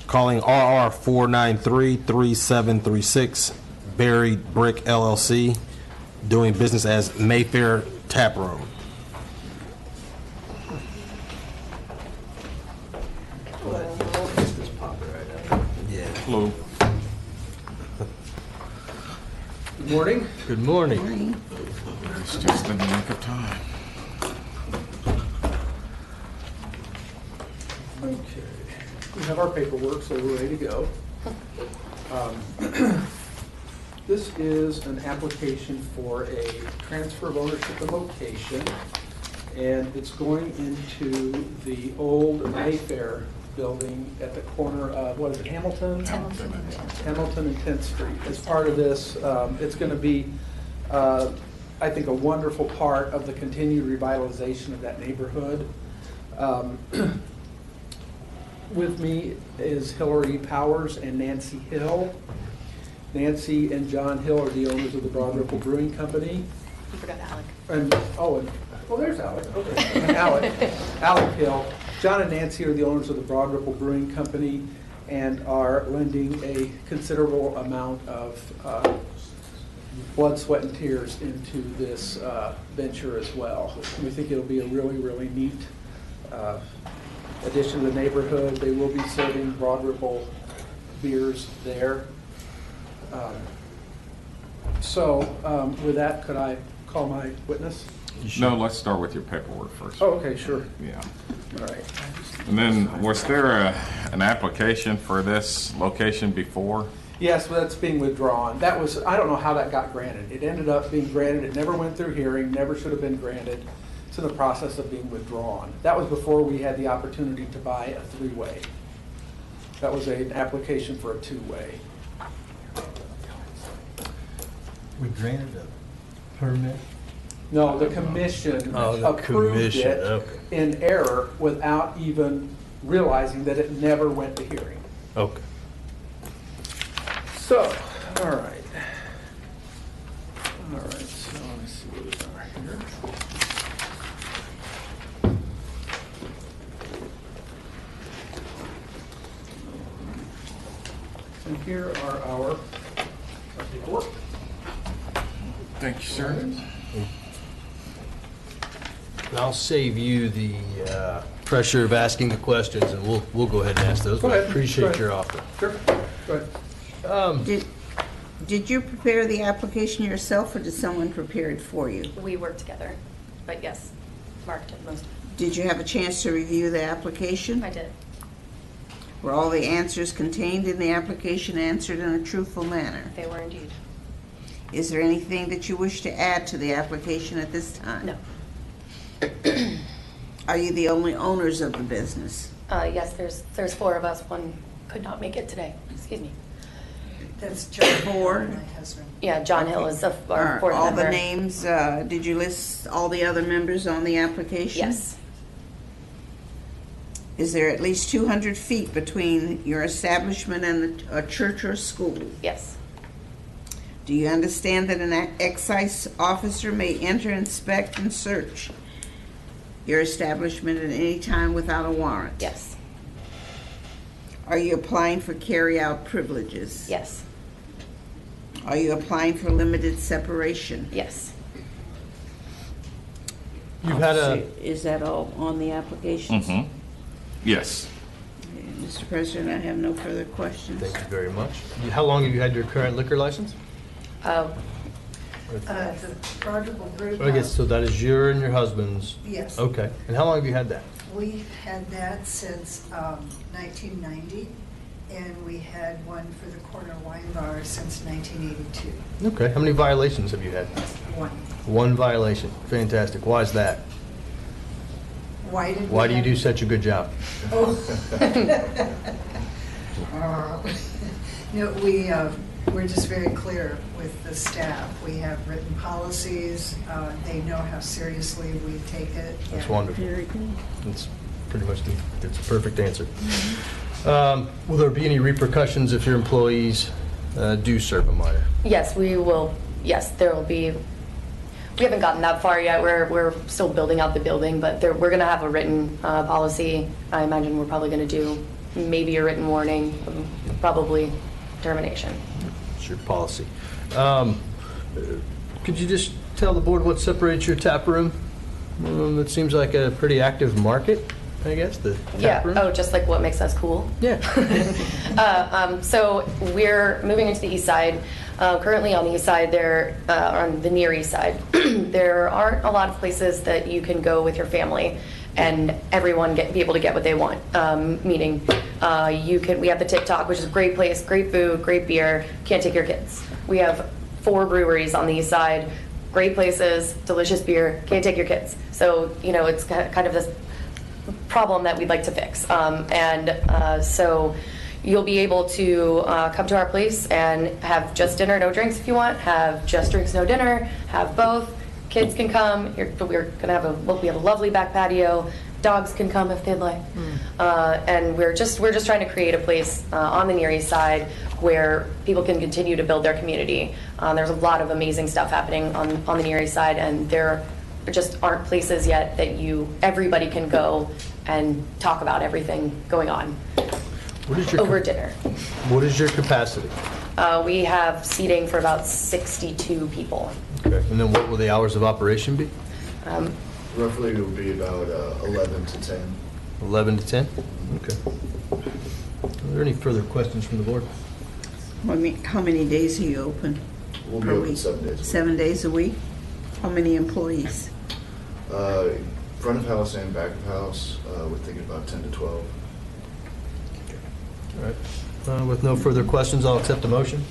calling RR 493-3736, Buried Brick LLC, doing business as Mayfair Taproom. Hello. Good morning. Good morning. It's just in the nick of time. Okay. We have our paperwork, so we're ready to go. This is an application for a transfer of ownership of location, and it's going into the old Mayfair building at the corner of, what is it, Hamilton? Hamilton and 10th Street. As part of this, it's going to be, I think, a wonderful part of the continued revitalization of that neighborhood. With me is Hillary Powers and Nancy Hill. Nancy and John Hill are the owners of the Broad Ripple Brewing Company. You forgot Alec. Well, there's Alec. Okay, and Alec Hill. John and Nancy are the owners of the Broad Ripple Brewing Company and are lending a considerable amount of blood, sweat, and tears into this venture as well. We think it'll be a really, really neat addition to the neighborhood. They will be serving Broad Ripple beers there. With that, could I call my witness? No, let's start with your paperwork first. Oh, okay, sure. Yeah. All right. And then, was there an application for this location before? Yes, but that's being withdrawn. That was, I don't know how that got granted. It ended up being granted. It never went through hearing, never should have been granted. It's in the process of being withdrawn. That was before we had the opportunity to buy a three-way. That was an application for a two-way. We granted a permit? No, the commission approved it in error without even realizing that it never went to hearing. Okay. So, all right. All right, so let me see what we are here. And here are our paperwork. Thank you, sir. And I'll save you the pressure of asking the questions, and we'll go ahead and ask those. Go But I ahead. appreciate your offer. Sure, go ahead. Did you prepare the application yourself, or did someone prepare it for you? We work together, but yes, Mark did most of Did you have a chance to review the application? it. I did. Were all the answers contained in the application answered in a truthful manner? They were indeed. Is there anything that you wish to add to the application at this time? No. Are you the only owners of the business? Yes, there's four of us. One could not make it today. Excuse me. That's John Four? my husband. Yeah, John Hill is our Are fourth all member. the names, did you list all the other members on the application? Yes. Is there at least 200 feet between your establishment and a church or school? Yes. Do you understand that an excise officer may enter, inspect, and search your establishment at any time without a warrant? Yes. Are you applying for carry-out privileges? Yes. Are you applying for limited separation? Yes. You've had a, Is that all on the applications? Mm-hmm. Yes. Mr. President, I have no further questions. thank you very much. How long have you had your current liquor license? The Broad Ripple Group. I guess, so that is your and your husband's? Yes. Okay. And how long have you had that? We've had that since 1990, and we had one for the corner wine bar since 1982. Okay. How many violations have you had? One. One violation. Fantastic. Why is that? Why did we Why do you have- do such a good job? Oh. No, we're just very clear with the staff. We have written policies. They know how seriously we take it. That's and- wonderful. Very good. That's pretty much that's a perfect answer. Will there be any repercussions if your employees do serve a minor? Yes, we will. Yes, there will be. We haven't gotten that far yet. We're still building out the building, but we're going to have a written policy. I imagine we're probably going to do maybe a written warning, probably termination. It's your policy. Could you just tell the board what separates your tap room? It seems like a pretty active market, I guess, the tap room. Oh, just like what makes us cool? Yeah. So we're moving into the east side. Currently on the east side, on the near east side, there aren't a lot of places that you can go with your family and everyone be able to get what they want. Meaning, we have the TikTok, which is a great place, great food, great beer. Can't take your kids. We have 4 breweries on the east side, great places, delicious beer. Can't take your kids. So it's kind of this problem that we'd like to fix. So you'll be able to come to our place and have just dinner, no drinks if you want, have just drinks, no dinner, have both. Kids can come. We're gonna have we have a lovely back patio. Dogs can come if they'd like. And we're just trying to create a place on the Near East Side where people can continue to build their community. There's a lot of amazing stuff happening on the Near East Side, and there just aren't places yet that everybody can go and talk about everything going on over dinner. What is your capacity? We have seating for about 62 people. Okay. And then what will the hours of operation be? Roughly, it will be about 11 to 10. 11 to 10? Okay. Are there any further questions from the board? How many days are you open? We'll be per open week? 7 days. 7 days a week? How many employees? Front of house and back of house, we're thinking about 10 to 12. All right. With no further questions, I'll accept the motion.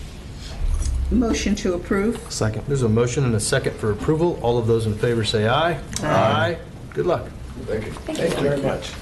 Motion to approve? Second. There's a motion and a second for approval. All of those in favor say aye. Aye. Good luck. Thank you. Thank Thank you very much.